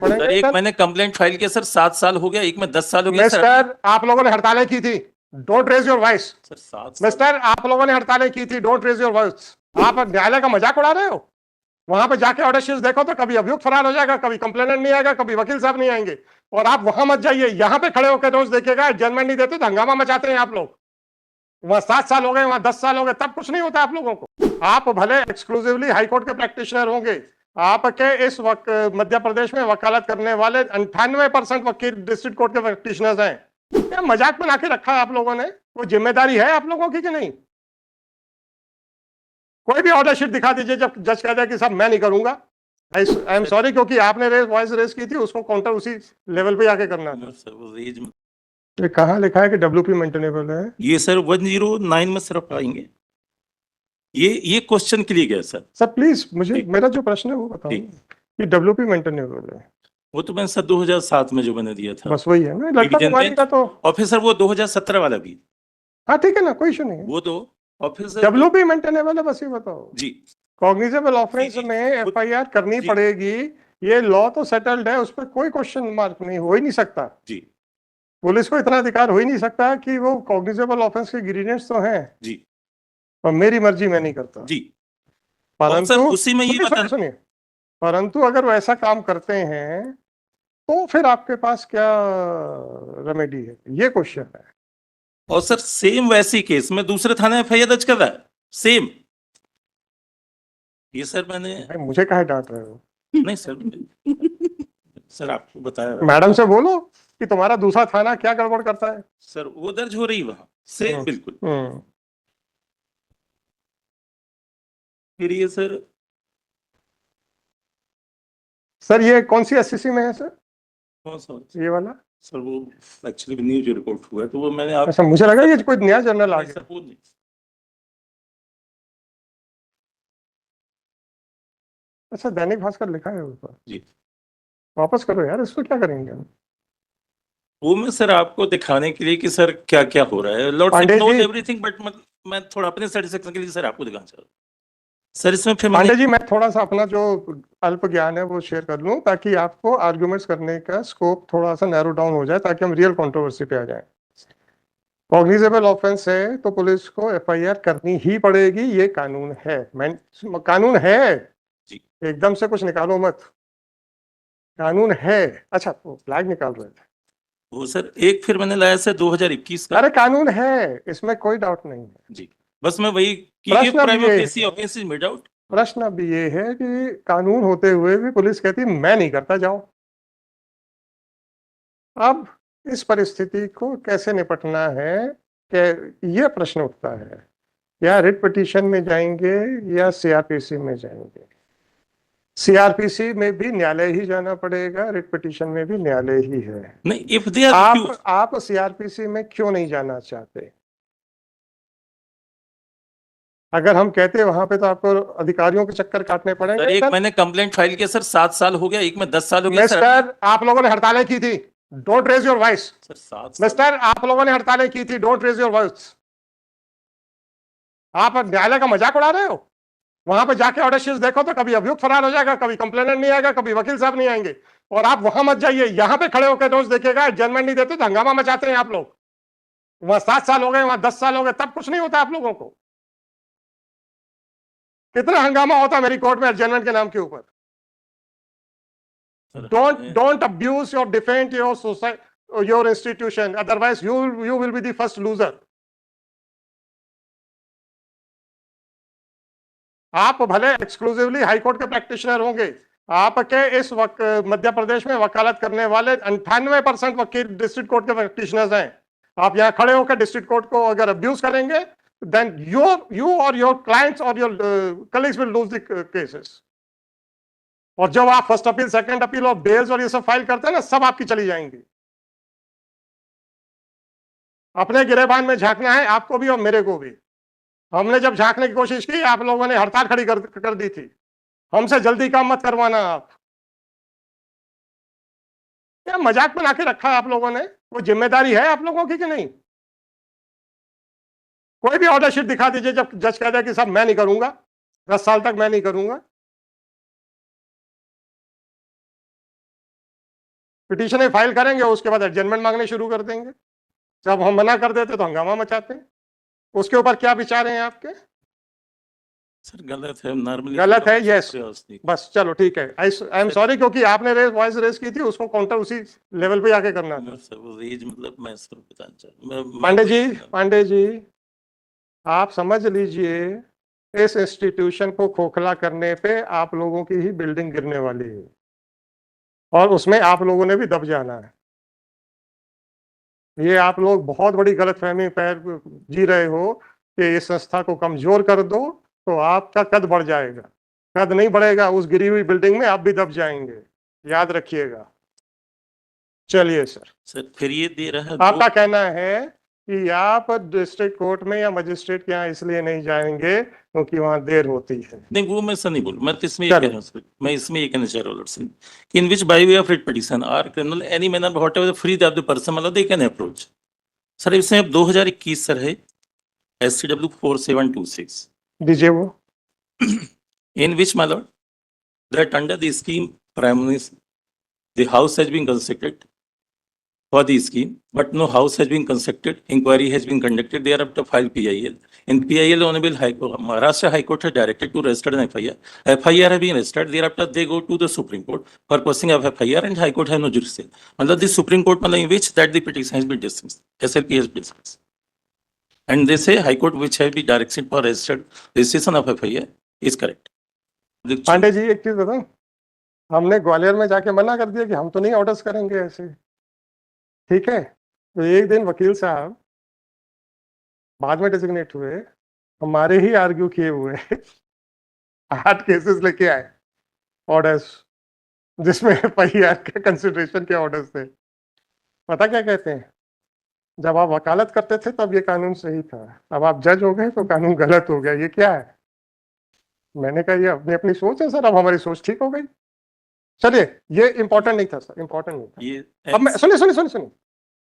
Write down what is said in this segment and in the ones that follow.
Sir एक मैंने complaint file किया सर 7 साल हो गया, एक में 10 साल हो गया सर। मिस्टर, आप लोगों ने हड़तालें की थी, don't raise your voice. Sir 7 साल। मिस्टर, आप लोगों ने हड़तालें की थी, डोंट रेज योर वॉइस। आप न्यायालय का मजाक उड़ा रहे हो। वहां पे जाके ऑर्डर शीट्स देखो तो कभी अभियुक्त फरार हो जाएगा, कभी कंप्लेनेंट नहीं आएगा, कभी वकील साहब नहीं आएंगे। और आप वहां मत जाइए, यहाँ पे खड़े होकर रोज देखिएगा, एडजमेंट नहीं देते तो हंगामा मचाते हैं आप लोग। वहां 7 साल हो गए, वहां 10 साल हो गए, तब कुछ नहीं होता आप लोगों को। आप भले एक्सक्लूसिवली हाईकोर्ट के प्रैक्टिशनर होंगे, आपके इस मध्य प्रदेश में वकालत करने वाले 98% वकील डिस्ट्रिक्ट कोर्ट के प्रैक्टिशनर्स हैं। क्या मजाक बना के रखा है आप लोगों ने? कोई जिम्मेदारी है आप लोगों की कि नहीं? कोई भी ऑर्डर शीट दिखा दीजिए जब जज कह दे कि साहब मैं नहीं करूंगा। आई एम सॉरी, क्योंकि आपने वॉइस रेज की थी, उसको काउंटर उसी लेवल पे आके करना था। सर वो रेज में ये कहाँ लिखा है कि डब्ल्यूपी मेंटेनेबल है? ये सर 109 में सिर्फ आएंगे। ये क्वेश्चन के लिए गया सर। सर प्लीज मुझे मेरा जो प्रश्न है वो बताओ कि डब्ल्यूपी मेंटेनेबल है। वो तो मैंने सर 2007 में जो मैंने दिया था, बस वही है ना, लड़का कुमारी का तो। और फिर सर वो 2017 वाला भी। हाँ ठीक है ना, कोई इशू नहीं है। वो तो और फिर सर डब्ल्यूपी मेंटेनेबल है, बस ये बताओ जी। कॉग्निजेबल ऑफेंस जी, में एफआईआर करनी जी। पड़ेगी। ये लॉ तो सेटल्ड है, उस पर कोई क्वेश्चन मार्क नहीं, हो ही नहीं सकता। जी पुलिस को इतना अधिकार हो ही नहीं सकता कि वो कॉग्निजेबल ऑफेंस के इंग्रेडिएंट्स तो हैं, जी और मेरी मर्जी मैं नहीं करता। जी। और परंतु सर उसी में ये बता सुनिए, परंतु अगर वो ऐसा काम करते हैं तो फिर आपके पास क्या रेमेडी है, ये क्वेश्चन है। और सर सेम वैसी केस में दूसरे थाने एफआईआर दर्ज कर रहा है सेम। ये सर मैंने भाई मुझे काहे डांट रहे हो? नहीं सर सर आपको बताया मैडम से बोलो कि तुम्हारा दूसरा थाना क्या गड़बड़ करता है। सर, वो दर्ज हो रही वहां सेम बिल्कुल। फिर ये सर सर ये कौन सी एससीसी में है सर? कौन सा ये वाला? सर वो एक्चुअली न्यूज रिपोर्ट हुआ है तो वो मैंने आप अच्छा, मुझे लगा ये कोई नया जर्नल आ नहीं, गया। सर वो नहीं। अच्छा, दैनिक भास्कर लिखा है ऊपर। जी वापस करो यार, इसको क्या करेंगे हम? वो मैं सर आपको दिखाने के लिए कि सर क्या क्या हो रहा है, lord Pandey knows ji, everything, but मैं थोड़ा अपने सेटिस्फेक्शन के लिए सर आपको दिखाना चाह रहा हूँ। सर इसमें फिर पांडे जी, मैं थोड़ा सा अपना जो अल्प ज्ञान है वो शेयर कर लूं, ताकि आपको आर्गुमेंट्स करने का स्कोप थोड़ा सा नैरो डाउन हो जाए, ताकि हम रियल कंट्रोवर्सी पे आ जाएं। कॉग्निजेबल ऑफेंस है तो पुलिस को एफआईआर करनी ही पड़ेगी, ये कानून है। कानून है, जी एकदम से कुछ निकालो मत, कानून है। अच्छा, वो फ्लैग निकाल रहे थे। वो सर एक फिर मैंने लाया सर 2021 का। अरे कानून है, इसमें कोई डाउट नहीं है। जी बस मैं वही कि ये प्रश्न अब प्राइमा ये फेसी है, ऑफेंस मेड आउट। प्रश्न अब ये है कि कानून होते हुए भी पुलिस कहती मैं नहीं करता, जाओ। अब इस परिस्थिति को कैसे निपटना है, कि यह प्रश्न उठता है, या रिट पिटीशन में जाएंगे या सीआरपीसी में जाएंगे? सीआरपीसी में भी न्यायालय ही जाना पड़ेगा, रिट पिटीशन में भी न्यायालय ही है। नहीं इफ दे आर आप सीआरपीसी में क्यों नहीं जाना चाहते? अगर हम कहते वहां पे तो आपको अधिकारियों के चक्कर काटने पड़ेंगे। सर एक मैंने कंप्लेंट फाइल किया सर 7 साल हो गया, एक में 10 साल हो गया सर। मिस्टर, आप लोगों ने हड़तालें की थी, don't raise your voice. Sir 7 साल। मिस्टर, आप लोगों ने हड़तालें की थी, डोंट रेज योर वॉइस। आप न्यायालय का मजाक उड़ा रहे हो। वहां पे जाके ऑर्डर शीट्स देखो तो कभी अभियुक्त फरार हो जाएगा, कभी कंप्लेनेंट नहीं आएगा, कभी वकील साहब नहीं आएंगे। और आप वहां मत जाइए, यहाँ पे खड़े होकर रोज देखिएगा, एडजमेंट नहीं देते तो हंगामा मचाते हैं आप लोग। वहां 7 साल हो गए, वहां 10 साल हो गए, तब कुछ नहीं होता आप लोगों को। कितना हंगामा होता मेरी कोर्ट में एडजमेंट के नाम के ऊपर। Don't abuse your defend your society, your institution, otherwise you will be the first loser. आप भले एक्सक्लूसिवली हाईकोर्ट के प्रैक्टिशनर होंगे, आपके इस मध्य प्रदेश में वकालत करने वाले 98% वकील डिस्ट्रिक्ट कोर्ट के प्रैक्टिशनर्स हैं। आप यहां खड़े होकर डिस्ट्रिक्ट कोर्ट को अगर अब्यूज करेंगे, then you or your clients or your colleagues will lose the cases. और जब आप फर्स्ट अपील, सेकंड अपील और बेल्स और ये सब फाइल करते हैं ना, सब आपकी चली जाएंगी। अपने गिरेबान में झांकना है आपको भी और मेरे को भी। हमने जब झांकने की कोशिश की, आप लोगों ने हड़ताल खड़ी कर दी थी। हमसे जल्दी काम मत करवाना आप। क्या मजाक बना के रखा है आप लोगों ने? वो जिम्मेदारी है आप लोगों की कि नहीं? कोई भी ऑर्डर शीट दिखा दीजिए जब जज कह दे कि साहब मैं नहीं करूंगा, 10 साल तक मैं नहीं करूंगा। पिटीशन फाइल करेंगे, उसके बाद एडजमेंट मांगने शुरू कर देंगे। जब हम मना कर देते तो हंगामा मचाते हैं। उसके ऊपर क्या विचार हैं आपके? सर गलत है, नॉर्मली गलत है, यस। व्यवस्थित। बस चलो ठीक है, आई एम सॉरी, क्योंकि आपने वॉइस रेस की थी, उसको काउंटर उसी लेवल पे आके करना था। सर वो रेज मतलब मैं सर बताना चाहूँ पांडे जी आप समझ लीजिए, इस इंस्टीट्यूशन को खोखला करने पे आप लोगों की ही बिल्डिंग गिरने वाली है, और उसमें आप लोगों ने भी दब जाना है। ये आप लोग बहुत बड़ी गलतफहमी पैर जी रहे हो कि इस संस्था को कमजोर कर दो तो आपका कद बढ़ जाएगा। कद नहीं बढ़ेगा, उस गिरी हुई बिल्डिंग में आप भी दब जाएंगे, याद रखिएगा। चलिए सर, सर फिर ये दे रहा है आपका कहना है कि आप डिस्ट्रिक्ट कोर्ट में या मजिस्ट्रेट के यहाँ इसलिए नहीं जाएंगे क्योंकि वहां देर होती है। नहीं, वो मैं ऐसा नहीं बोलूँ, मैं तो इसमें ये कह रहा हूँ सर, मैं इसमें ये कहना चाह रहा हूँ सर, कि in which by way of writ petition or criminal any manner whatever free that the person मतलब दे कैन अप्रोच। सर इसमें अब 2021 सर है SCW 4726 दीजिए वो। in which my lord that under the scheme premise the house has been constructed for the scheme but no house has been constructed, inquiry has been conducted, thereafter filed PIL. In PIL Honorable Maharashtra High Court has directed to register an FIR. FIR has been registered, thereafter they go to the Supreme Court for posting of FIR and High Court has no jurisdiction. Under the Supreme Court in which that the petition has been dismissed, SLP has been dismissed. And they say High Court which has been directed for registered registration of FIR is correct. Pandey ji एक चीज बताऊं, हमने ग्वालियर में जाके मना कर दिया कि हम तो नहीं ऑर्डर्स करेंगे ऐसे, ठीक है? तो एक दिन वकील साहब बाद में डेजिग्नेट हुए, हमारे ही आर्ग्यू किए हुए 8 केसेस लेके आए ऑर्डर्स, जिसमें FIR के कंसिडरेशन के ऑर्डर्स थे। पता क्या कहते हैं? जब आप वकालत करते थे तब ये कानून सही था, अब आप जज हो गए तो कानून गलत हो गया, ये क्या है? मैंने कहा ये अपनी अपनी सोच है सर, अब हमारी सोच ठीक हो गई। चलिए, ये इंपॉर्टेंट नहीं था सर, इंपॉर्टेंट नहीं था। ये अब मैं सुनिए,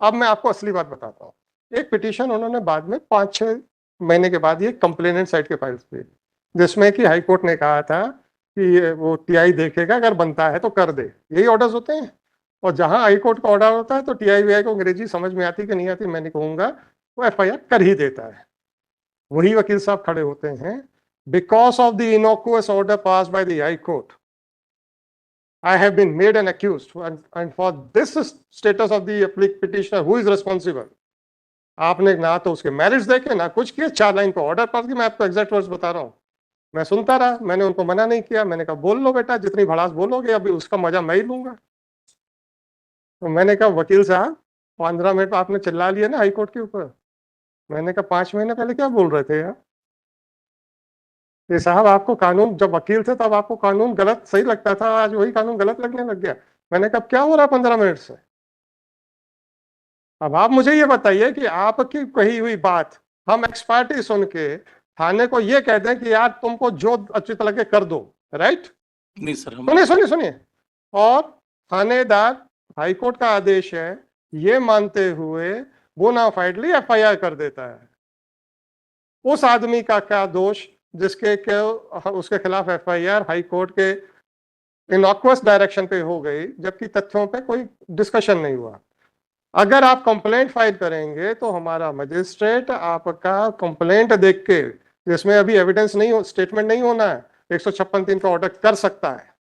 अब मैं आपको असली बात बताता हूँ। एक पिटीशन उन्होंने बाद में 5-6 महीने के बाद ये कंप्लेनेंट साइड के फाइल्स पे, जिसमें कि हाई कोर्ट ने कहा था कि वो TI देखेगा, अगर बनता है तो कर दे, यही ऑर्डर्स होते हैं। और जहां हाई कोर्ट का ऑर्डर होता है तो TI VI को अंग्रेजी समझ में आती कि नहीं आती मैं नहीं कहूंगा, वो FIR कर ही देता है। वही वकील साहब खड़े होते हैं, because of the innocuous order pass by the high court I have been made an accused, and for this status of the petitioner, who is responsible? आपने ना तो उसके मैरिट्स देखे ना कुछ किए, 4 लाइन को ऑर्डर पढ़ के मैं आपको एग्जैक्ट वर्ड्स बता रहा हूँ। मैं सुनता रहा, मैंने उनको मना नहीं किया, मैंने कहा बोल लो बेटा, जितनी भड़ास बोलोगे अभी उसका मजा मैं ही लूंगा। तो मैंने कहा वकील साहब 15 मिनट आपने चिल्ला लिया ना हाई कोर्ट के ऊपर, मैंने कहा 5 महीने पहले क्या बोल रहे थे यार? ये साहब आपको कानून, जब वकील थे तब आपको कानून गलत सही लगता था, आज वही कानून गलत लगने लग गया। मैंने कहा क्या हो रहा है 15 मिनट से? अब आप मुझे ये बताइए कि आपकी कही हुई बात हम एक्सपर्टी सुन के थाने को ये कह दें कि यार तुमको जो उचित लगे कर दो, राइट? नहीं सर, सुनिए, और थानेदार हाई कोर्ट का आदेश है ये मानते हुए बोनाफाइडली FIR कर देता है। उस आदमी का क्या दोष जिसके उसके खिलाफ FIR हाई कोर्ट के इनॉक्वस डायरेक्शन पे हो गई, जबकि तथ्यों पे कोई डिस्कशन नहीं हुआ। अगर आप कंप्लेंट फाइल करेंगे तो हमारा मजिस्ट्रेट आपका कंप्लेंट देख के, जिसमें अभी एविडेंस नहीं हो, स्टेटमेंट नहीं होना है, 156(3) का ऑर्डर कर सकता है,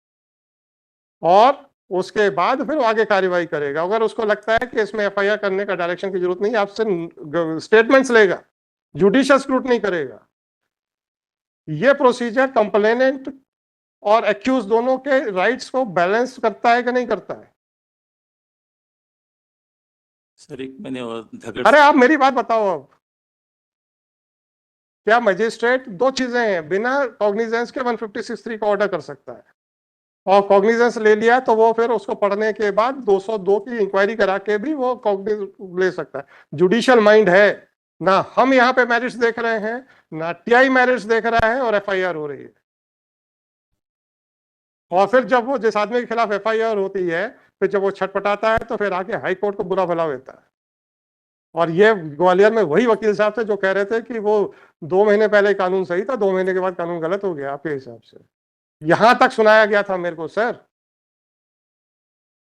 और उसके बाद फिर आगे कार्रवाई करेगा। अगर उसको लगता है कि इसमें FIR करने का डायरेक्शन की जरूरत नहीं, आपसे स्टेटमेंट्स लेगा, जुडिशियल स्क्रूटनी करेगा। ये प्रोसीजर कंप्लेनेंट और एक्यूज दोनों के राइट्स को बैलेंस करता है कि नहीं करता है? सर एक मैंने और अरे आप मेरी बात बताओ, अब क्या मजिस्ट्रेट, 2 चीजें हैं, बिना कॉग्निजेंस के 156(3) का ऑर्डर कर सकता है, और कॉग्निजेंस ले लिया तो वो फिर उसको पढ़ने के बाद 202 की इंक्वायरी करा के भी वो कॉग्निजेंस ले सकता है। जुडिशियल माइंड है ना, हम यहाँ पे मैरिट्स देख रहे हैं ना TI मैरिट्स देख रहा है, और FIR हो रही है। और फिर जब वो जिस आदमी के खिलाफ FIR होती है, फिर जब वो छटपटाता है तो फिर आके हाई कोर्ट को बुरा भला देता है। और ये ग्वालियर में वही वकील साहब थे जो कह रहे थे कि वो 2 महीने पहले कानून सही था, 2 महीने के बाद कानून गलत हो गया आपके हिसाब से। यहां तक सुनाया गया था मेरे को सर।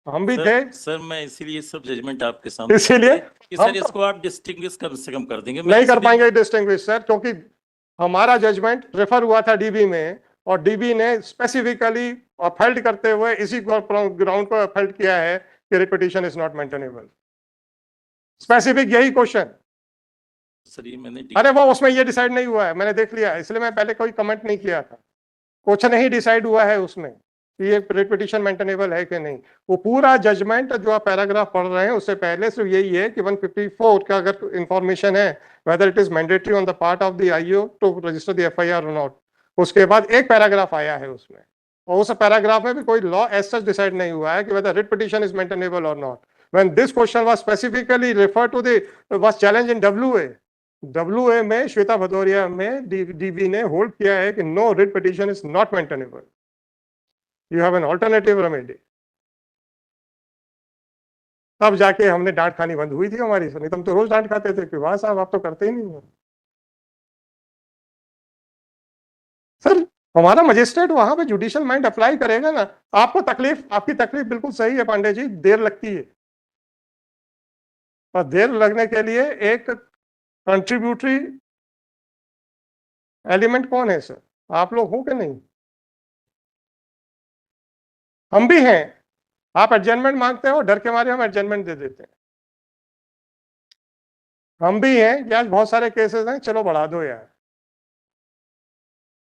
हम भी थे, सर मैं इसीलिए सब जजमेंट आपके सामने इसीलिए कि हम सर इसको आप डिस्टिंग्विश कम से कम कर देंगे। मैं नहीं कर इसलिए- पाएंगे डिस्टिंग्विश सर, क्योंकि हमारा जजमेंट रेफर हुआ था डीबी में, और डीबी ने स्पेसिफिकली अपहेल्ड करते हुए इसी ग्राउंड को अपहेल्ड किया है कि repetition is not maintainable. Specific यही क्वेश्चन। सर ये मैंने अरे वो उसमें ये डिसाइड नहीं हुआ है, मैंने देख लिया, इसलिए मैं पहले कोई कमेंट नहीं किया था। कुछ नहीं डिसाइड हुआ है उसमें कि ये रिपीटिशन मेंटेनेबल है कि नहीं। वो पूरा जजमेंट जो आप पैराग्राफ पढ़ रहे हैं उससे पहले सिर्फ यही है कि 154 का अगर इंफॉर्मेशन है whether it is mandatory on the part of the IO to register the FIR और नॉट। उसके बाद एक पैराग्राफ आया है उसमें, और उस पैराग्राफ में भी कोई लॉ एज सच डिसाइड नहीं हुआ है कि whether writ petition is maintainable और not. When this question was specifically refer to the was challenge in WA में श्वेता भदौरिया में डीबी ने होल्ड किया है कि no writ petition is not maintainable, you have an alternative remedy. तब जाके हमने डांट खानी बंद हुई थी हमारी, नहीं तो हम तो रोज डांट खाते थे कि वाह साहब आप तो करते ही नहीं हो। सर हमारा मजिस्ट्रेट वहां पे जुडिशियल माइंड अप्लाई करेगा ना। आपको तकलीफ, आपकी तकलीफ बिल्कुल सही है पांडे जी, देर लगती है, और देर लगने के लिए एक कंट्रीब्यूटरी एलिमेंट कौन है सर? आप लोग हो कि नहीं? हम भी हैं। आप एडजमेंट मांगते हो, डर के मारे हम एडजमेंट दे देते हैं। हम भी हैं कि आज बहुत सारे केसेस हैं, चलो बढ़ा दो यार।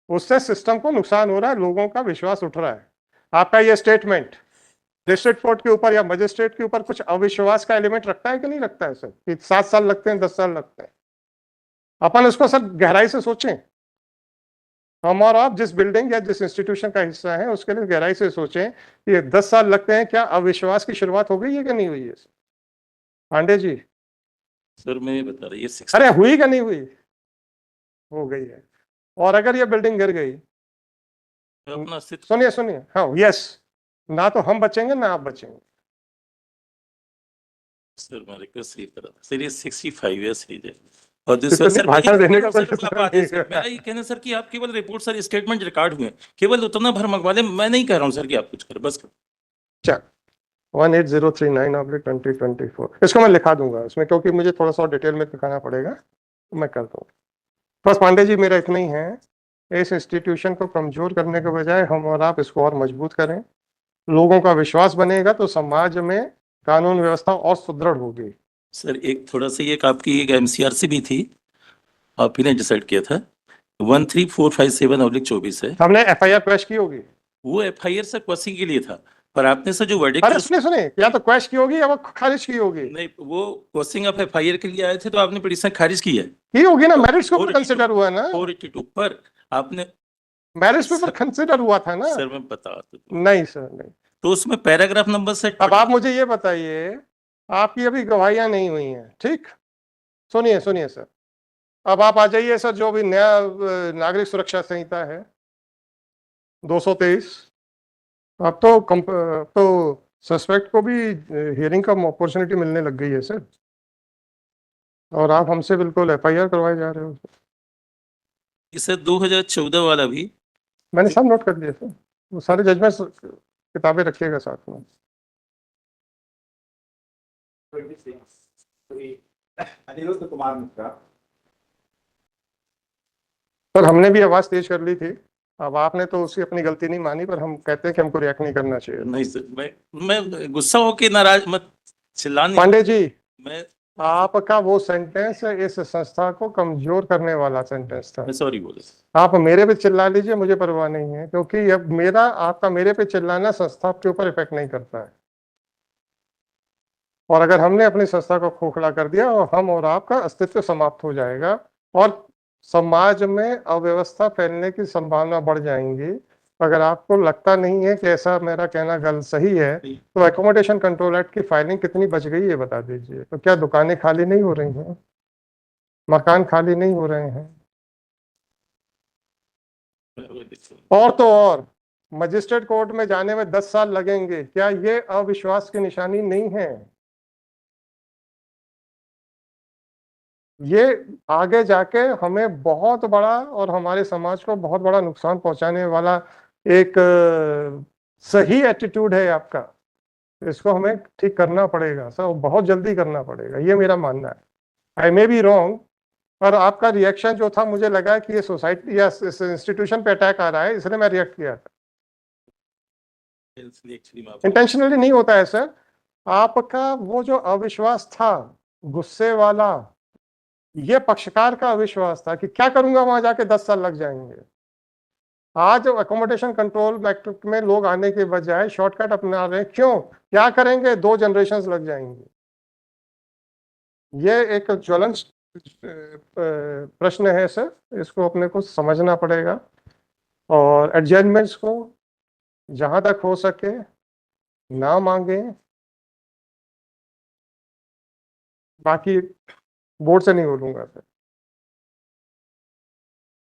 उससे सिस्टम को नुकसान हो रहा है, लोगों का विश्वास उठ रहा है। आपका ये स्टेटमेंट डिस्ट्रिक्ट कोर्ट के ऊपर या मजिस्ट्रेट के ऊपर कुछ अविश्वास का एलिमेंट रखता है कि नहीं रखता है सर? कि 7 साल लगते हैं, 10 साल लगते हैं। अपन उसको सर गहराई से सोचें। हम और आप जिस बिल्डिंग या जिस इंस्टीट्यूशन का हिस्सा है उसके लिए गहराई से सोचें कि 10 साल लगते हैं, क्या अविश्वास की शुरुआत हो गई है कि नहीं हुई है पांडे जी? सर मैं ये बता रही है अरे हुई कि नहीं हुई? हो गई है। और अगर ये बिल्डिंग गिर गई, अपना अस्तित्व सुनिए सुनिए, हाँ यस, ना तो हम बचेंगे ना आप बचेंगे। सर मैं रिक्वेस्ट ये कर रहा था सर, ये 65 ईयर्स एज है और दूसरा इतनी सर भाषण देने का सर, कोई आप आदेश कर, मेरा ये कहना सर कि आप केवल रिपोर्ट सर स्टेटमेंट रिकॉर्ड हुए, केवल उतना भर मंगवा लें। मैं नहीं कह रहा हूँ सर कि आप कुछ करें, बस करो। चल 18039/2024 इसको मैं लिखा दूंगा इसमें, क्योंकि मुझे थोड़ा सा डिटेल में दिखाना पड़ेगा, तो मैं कर दूंगा। बस पांडे जी मेरा इतना ही है, इस इंस्टीट्यूशन को कमजोर करने के बजाय हम और आप इसको और मजबूत करें। लोगों का विश्वास बनेगा तो समाज में कानून व्यवस्था और सुदृढ़ होगी। सर एक थोड़ा सा ये आपकी एक एमसीआरसी भी थी, आप ही ने डिसाइड किया था, 13457/24 है। हमने एफआईआर क्वैश की होगी। वो एफआईआर से क्वेश्चन के लिए था, पर आपने सर जो वर्डिक्ट अरे सुनिए सुनिए, या तो क्वैश की होगी या वो खारिज की होगी। नहीं, वो क्वेश्चन आप एफआईआर के लिए आए थे तो आपने पिटीशन खारिज की है। की होगी ना, मेरिट्स के ऊपर कंसिडर हुआ ना, 482 पर आपने मेरिट्स पे ऊपर कंसिडर हुआ था ना। सर मैं बता तो नहीं सर नहीं। तो उसमें पैराग्राफ नंबर से अब आप मुझे ये बताइए, आपकी अभी गवाहियां नहीं हुई हैं, ठीक? सुनिए सुनिए सर, अब आप आ जाइए सर, जो भी नया नागरिक सुरक्षा संहिता है 223, अब तो सस्पेक्ट को भी हियरिंग का अपॉर्चुनिटी मिलने लग गई है सर, और आप हमसे बिल्कुल एफआईआर करवाए जा रहे हो। इसे 2014 वाला भी मैंने सब नोट कर दिया सर, वो सारे जजमेंट किताबें रखिएगा साथ में। अनिरुद्ध कुमार मिश्रा। सर हमने भी आवाज तेज कर ली थी, अब आपने तो उसकी अपनी गलती नहीं मानी, पर हम कहते हैं कि हमको रिएक्ट नहीं करना चाहिए। नहीं सर, मैं गुस्सा होके नाराज मत चिल्लाने। पांडे जी मैं आपका वो सेंटेंस इस संस्था को कमजोर करने वाला सेंटेंस था। मैं सॉरी बोले। आप मेरे पे चिल्ला लीजिए, मुझे परवाह नहीं है, क्योंकि अब मेरा आपका मेरे पे चिल्लाना संस्था के ऊपर इफेक्ट नहीं करता है। और अगर हमने अपनी संस्था को खोखला कर दिया और हम और आपका अस्तित्व समाप्त हो जाएगा और समाज में अव्यवस्था फैलने की संभावना बढ़ जाएंगी। अगर आपको लगता नहीं है कि ऐसा मेरा कहना गलत सही है, तो एकोमोडेशन कंट्रोल एक्ट की फाइलिंग कितनी बच गई है बता दीजिए। तो क्या दुकानें खाली नहीं हो रही हैं, मकान खाली नहीं हो रहे हैं? और तो और मजिस्ट्रेट कोर्ट में जाने में 10 साल लगेंगे, क्या ये अविश्वास की निशानी नहीं है? ये आगे जाके हमें बहुत बड़ा और हमारे समाज को बहुत बड़ा नुकसान पहुंचाने वाला एक सही एटीट्यूड है आपका। इसको हमें ठीक करना पड़ेगा सर, बहुत जल्दी करना पड़ेगा, ये मेरा मानना है। आई मे बी रॉन्ग, पर आपका रिएक्शन जो था मुझे लगा कि ये सोसाइटी या इस इंस्टीट्यूशन पे अटैक आ रहा है, इसलिए मैं रिएक्ट किया था। Actually, माफ इंटेंशनली नहीं होता है सर। आपका वो जो अविश्वास था, गुस्से वाला, ये पक्षकार का अविश्वास था कि क्या करूंगा वहां जाके 10 साल लग जाएंगे। आज अकोमोडेशन कंट्रोल एक्ट में लोग आने के बजाय शॉर्टकट अपना रहे हैं, क्यों? क्या करेंगे? 2 जनरेशन लग जाएंगे। ये एक ज्वलंत प्रश्न है सर, इसको अपने को समझना पड़ेगा और एडजस्टमेंट्स को जहां तक हो सके ना मांगे। बाकी बोर्ड से नहीं बोलूंगा सर।